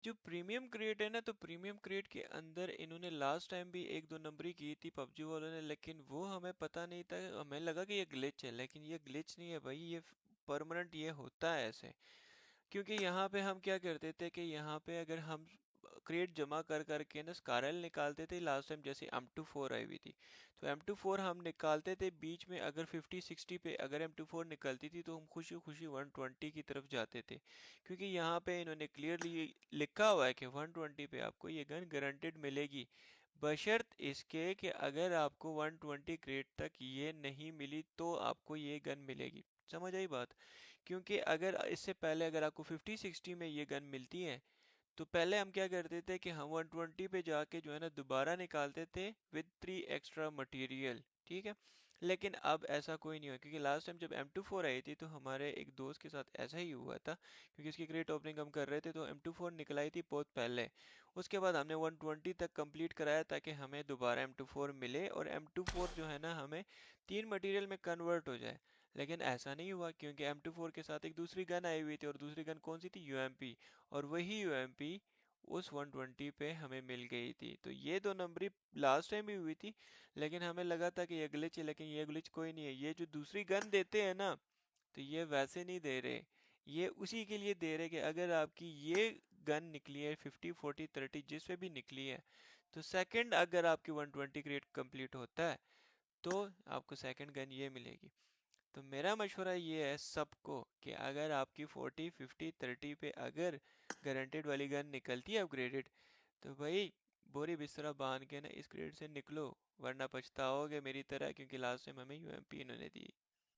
जो premium crate है ना, तो प्रीमियम क्रेट के अंदर इन्होंने लास्ट टाइम भी एक दो नंबरी की थी पबजी वालों ने, लेकिन वो हमें पता नहीं था। हमें लगा कि ये ग्लिच है, लेकिन ये ग्लिच नहीं है भाई, ये परमानेंट ये होता है ऐसे। क्योंकि यहाँ पे हम क्या करते थे कि यहाँ पे अगर हम क्रेट जमा कर करके ना स्कारल निकालते थे, लास्ट टाइम जैसे M24 आई हुई थी, तो M24 हम निकालते थे, बीच में अगर 50-60 पे अगर M24 निकलती थी तो हम खुशी खुशी 120 की तरफ जाते थे। क्योंकि यहाँ पे इन्होंने क्लियरली लिखा हुआ है कि 120 पे आपको ये गन गारंटेड मिलेगी, बशर्त इसके कि अगर आपको 120 क्रेट तक ये नहीं मिली तो आपको ये गन मिलेगी। समझ आई बात? क्योंकि अगर इससे पहले अगर आपको 50-60 में ये गन मिलती है, तो पहले हम क्या करते थे कि हम 120 पे जाके जो है ना दोबारा निकालते थे विद 3 एक्स्ट्रा मटेरियल, ठीक है। लेकिन अब ऐसा कोई नहीं हुआ, क्योंकि लास्ट टाइम जब M24 आई थी तो हमारे एक दोस्त के साथ ऐसा ही हुआ था। क्योंकि इसकी क्रेट ओपनिंग हम कर रहे थे तो M24 निकल आई थी बहुत पहले। उसके बाद हमने 120 तक कंप्लीट कराया ताकि हमें दोबारा M24 मिले और M24 जो है ना हमें 3 मटेरियल में कन्वर्ट हो जाए। लेकिन ऐसा नहीं हुआ, क्योंकि M24 के साथ एक दूसरी गन आई हुई थी, और दूसरी गन कौन सी थी? UMP। और वही यूएमपी उस 120 पे हमें मिल गई थी। तो ये दो नंबरी लास्ट टाइम भी हुई थी, लेकिन हमें लगा था कि ये ग्लिच है, लेकिन ये ग्लिच कोई नहीं है। ये जो दूसरी गन देते हैं ना, तो ये वैसे नहीं दे रहे, ये उसी के लिए दे रहे कि अगर आपकी ये गन निकली है 50 40 30 जिस पे भी निकली है, तो सेकंड अगर आपकी 120 क्रेट कंप्लीट होता है तो आपको सेकंड गन ये मिलेगी। तो मेरा मशवरा ये है सबको कि अगर आपकी 40 50 30 पे अगर गारंटेड वाली गन निकलती है अपग्रेडेड, तो भाई बोरी बिस्तरा बांध के ना इस ग्रेड से निकलो, वरना पछताओगे मेरी तरह, क्योंकि लास्ट टाइम हमें UMP इन्होंने दी।